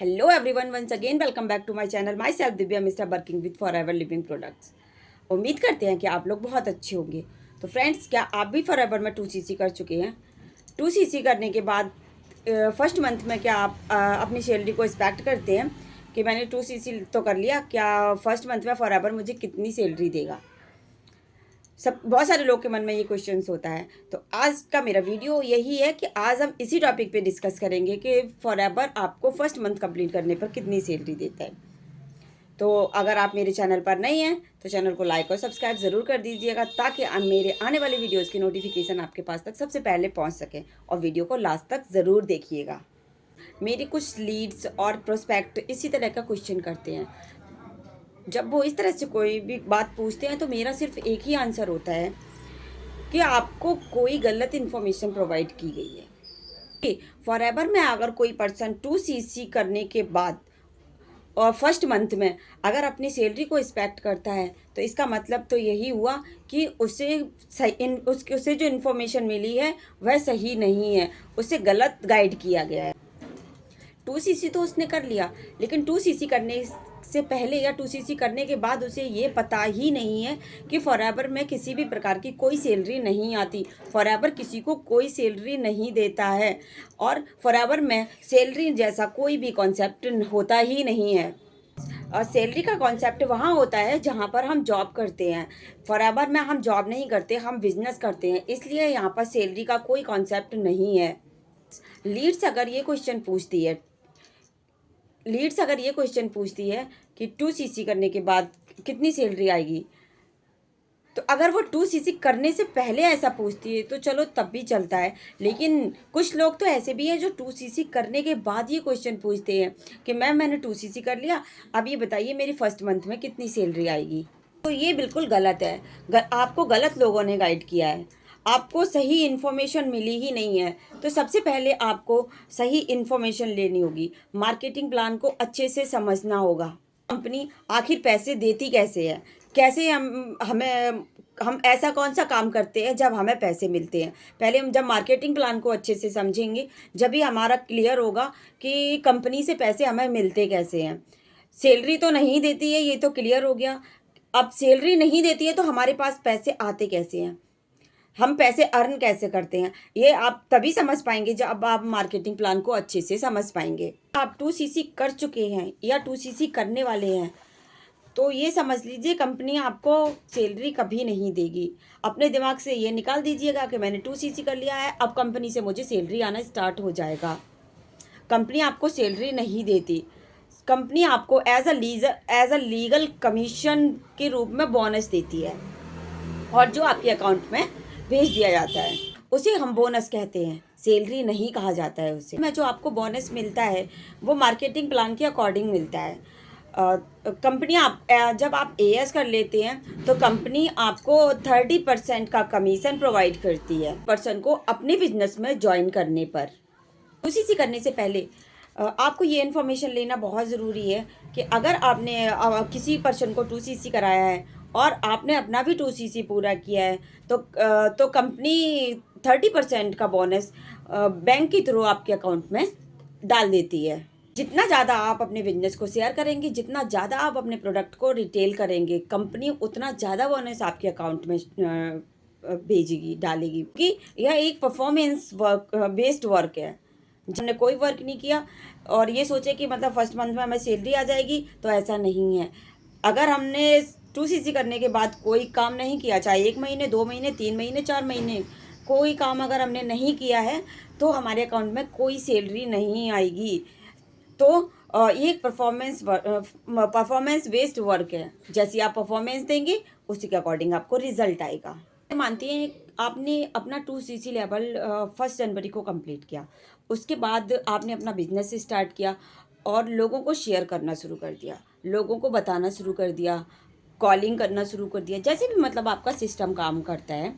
Hello everyone, once again welcome back to my channel. Myself Divya mister working with Forever Living Products. उम्मीद करते हैं कि आप लोग बहुत अच्छे होंगे। तो फ्रेंड्स, क्या आप भी फॉर एवर में 2cc कर चुके हैं? 2cc करने के बाद फर्स्ट मंथ में क्या आप अपनी सैलरी को एक्सपेक्ट करते हैं कि मैंने 2cc तो कर लिया, क्या फर्स्ट मंथ में फॉर एवर मुझे कितनी सैलरी देगा? बहुत सारे लोग के मन में ये क्वेश्चंस होता है। तो आज का मेरा वीडियो यही है कि आज हम इसी टॉपिक पे डिस्कस करेंगे कि फॉर एवर आपको फर्स्ट मंथ कंप्लीट करने पर कितनी सैलरी देता है। तो अगर आप मेरे चैनल पर नए हैं तो चैनल को लाइक और सब्सक्राइब ज़रूर कर दीजिएगा, ताकि मेरे आने वाले वीडियोज़ की नोटिफिकेशन आपके पास तक सबसे पहले पहुँच सके। और वीडियो को लास्ट तक ज़रूर देखिएगा। मेरी कुछ लीड्स और प्रोस्पेक्ट इसी तरह का क्वेश्चन करते हैं। जब वो इस तरह से कोई भी बात पूछते हैं तो मेरा सिर्फ एक ही आंसर होता है कि आपको कोई गलत इन्फॉर्मेशन प्रोवाइड की गई है। फॉर एवर में अगर कोई पर्सन 2cc करने के बाद और फर्स्ट मंथ में अगर अपनी सैलरी को एक्सपेक्ट करता है, तो इसका मतलब तो यही हुआ कि उसे जो इन्फॉर्मेशन मिली है वह सही नहीं है, उसे गलत गाइड किया गया है। 2cc तो उसने कर लिया, लेकिन 2cc करने से पहले या 2cc करने के बाद उसे ये पता ही नहीं है कि फॉरएवर में किसी भी प्रकार की कोई सैलरी नहीं आती। फॉरएवर किसी को कोई सैलरी नहीं देता है, और फॉरएवर में सैलरी जैसा कोई भी कॉन्सेप्ट होता ही नहीं है। और सैलरी का कॉन्सेप्ट वहाँ होता है जहाँ पर हम जॉब करते हैं। फॉरएवर में हम जॉब नहीं करते, हम बिजनेस करते हैं, इसलिए यहाँ पर सैलरी का कोई कॉन्सेप्ट नहीं है। लीड्स अगर ये क्वेश्चन पूछती है कि 2cc करने के बाद कितनी सैलरी आएगी, तो अगर वो 2cc करने से पहले ऐसा पूछती है तो चलो तब भी चलता है। लेकिन कुछ लोग तो ऐसे भी हैं जो 2cc करने के बाद ये क्वेश्चन पूछते हैं कि मैम मैंने 2cc कर लिया, अब ये बताइए मेरी फर्स्ट मंथ में कितनी सैलरी आएगी। तो ये बिल्कुल गलत है। आपको गलत लोगों ने गाइड किया है, आपको सही इन्फॉर्मेशन मिली ही नहीं है। तो सबसे पहले आपको सही इन्फॉर्मेशन लेनी होगी, मार्केटिंग प्लान को अच्छे से समझना होगा। कंपनी आखिर पैसे देती कैसे है, कैसे हम ऐसा कौन सा काम करते हैं जब हमें पैसे मिलते हैं। पहले हम जब मार्केटिंग प्लान को अच्छे से समझेंगे, जब भी हमारा क्लियर होगा कि कंपनी से पैसे हमें मिलते कैसे हैं। सैलरी तो नहीं देती है, ये तो क्लियर हो गया। अब सैलरी नहीं देती है तो हमारे पास पैसे आते कैसे हैं, हम पैसे अर्न कैसे करते हैं, ये आप तभी समझ पाएंगे जब आप मार्केटिंग प्लान को अच्छे से समझ पाएंगे। आप 2cc कर चुके हैं या 2cc करने वाले हैं तो ये समझ लीजिए कंपनी आपको सैलरी कभी नहीं देगी। अपने दिमाग से ये निकाल दीजिएगा कि मैंने 2cc कर लिया है, अब कंपनी से मुझे सैलरी आना स्टार्ट हो जाएगा। कंपनी आपको सैलरी नहीं देती, कंपनी आपको एज अ लीगल कमीशन के रूप में बोनस देती है, और जो आपके अकाउंट में भेज दिया जाता है उसे हम बोनस कहते हैं, सैलरी नहीं कहा जाता है उसे। में जो आपको बोनस मिलता है वो मार्केटिंग प्लान के अकॉर्डिंग मिलता है। कंपनी जब आप एएस कर लेते हैं तो कंपनी आपको 30% का कमीशन प्रोवाइड करती है पर्सन को अपने बिजनेस में ज्वाइन करने पर। 2cc करने से पहले आपको ये इन्फॉर्मेशन लेना बहुत ज़रूरी है कि अगर आपने किसी पर्सन को 2cc कराया है और आपने अपना भी 2cc पूरा किया है तो कंपनी 30% का बोनस बैंक के थ्रू आपके अकाउंट में डाल देती है। जितना ज़्यादा आप अपने बिजनेस को शेयर करेंगे, जितना ज़्यादा आप अपने प्रोडक्ट को रिटेल करेंगे, कंपनी उतना ज़्यादा बोनस आपके अकाउंट में भेजेगी, डालेगी। क्योंकि यह एक परफॉर्मेंस बेस्ड वर्क है। हमने कोई वर्क नहीं किया और ये सोचे कि मतलब फर्स्ट मंथ में हमें सैलरी आ जाएगी, तो ऐसा नहीं है। अगर हमने 2cc करने के बाद कोई काम नहीं किया, चाहे 1 महीने, 2 महीने, 3 महीने, 4 महीने, कोई काम अगर हमने नहीं किया है तो हमारे अकाउंट में कोई सैलरी नहीं आएगी। तो ये एक परफॉर्मेंस बेस्ड वर्क है। जैसे आप परफॉर्मेंस देंगे उसी के अकॉर्डिंग आपको रिजल्ट आएगा। मानती हैं आपने अपना 2cc लेवल 1 जनवरी को कंप्लीट किया, उसके बाद आपने अपना बिजनेस स्टार्ट किया और लोगों को शेयर करना शुरू कर दिया, लोगों को बताना शुरू कर दिया, कॉलिंग करना शुरू कर दिया, जैसे भी मतलब आपका सिस्टम काम करता है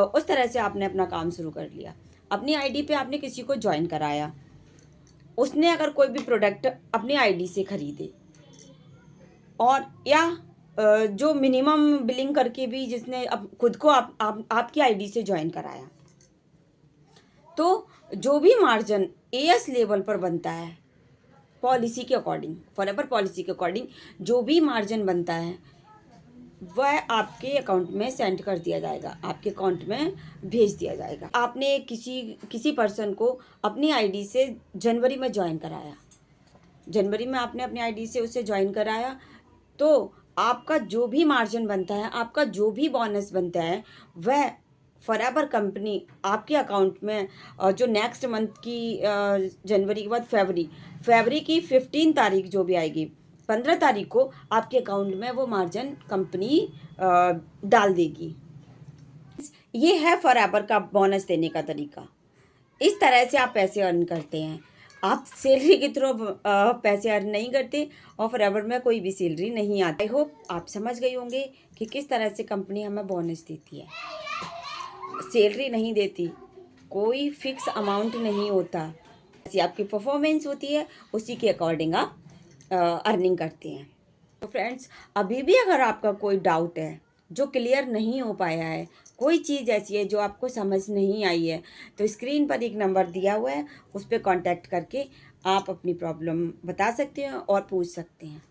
उस तरह से आपने अपना काम शुरू कर लिया। अपनी आईडी पे आपने किसी को ज्वाइन कराया, उसने अगर कोई भी प्रोडक्ट अपनी आईडी से खरीदे और या जो मिनिमम बिलिंग करके भी जिसने अब खुद को आपकी आईडी से ज्वाइन कराया, तो जो भी मार्जिन एएस लेवल पर बनता है पॉलिसी के अकॉर्डिंग, फॉरएवर पॉलिसी के अकॉर्डिंग जो भी मार्जिन बनता है वह आपके अकाउंट में सेंड कर दिया जाएगा, आपके अकाउंट में भेज दिया जाएगा। आपने किसी पर्सन को अपनी आईडी से जनवरी में ज्वाइन कराया, जनवरी में आपने अपनी आईडी से उसे ज्वाइन कराया, तो आपका जो भी मार्जिन बनता है, आपका जो भी बोनस बनता है, वह फॉरएवर कंपनी आपके अकाउंट में जो नेक्स्ट मंथ की जनवरी के बाद फरवरी की 15 तारीख जो भी आएगी, 15 तारीख को आपके अकाउंट में वो मार्जिन कंपनी डाल देगी। ये है फॉरएवर का बोनस देने का तरीका। इस तरह से आप पैसे अर्न करते हैं। आप सैलरी के थ्रू पैसे अर्न नहीं करते और फॉरएवर में कोई भी सैलरी नहीं आती। आई होप आप समझ गए होंगे कि किस तरह से कंपनी हमें बोनस देती है। सैलरी नहीं देती, कोई फिक्स अमाउंट नहीं होता, जैसी आपकी परफॉर्मेंस होती है उसी के अकॉर्डिंग आप अर्निंग करते हैं। तो फ्रेंड्स, अभी भी अगर आपका कोई डाउट है जो क्लियर नहीं हो पाया है, कोई चीज़ ऐसी है जो आपको समझ नहीं आई है, तो स्क्रीन पर एक नंबर दिया हुआ है, उस पर कांटेक्ट करके आप अपनी प्रॉब्लम बता सकते हैं और पूछ सकते हैं।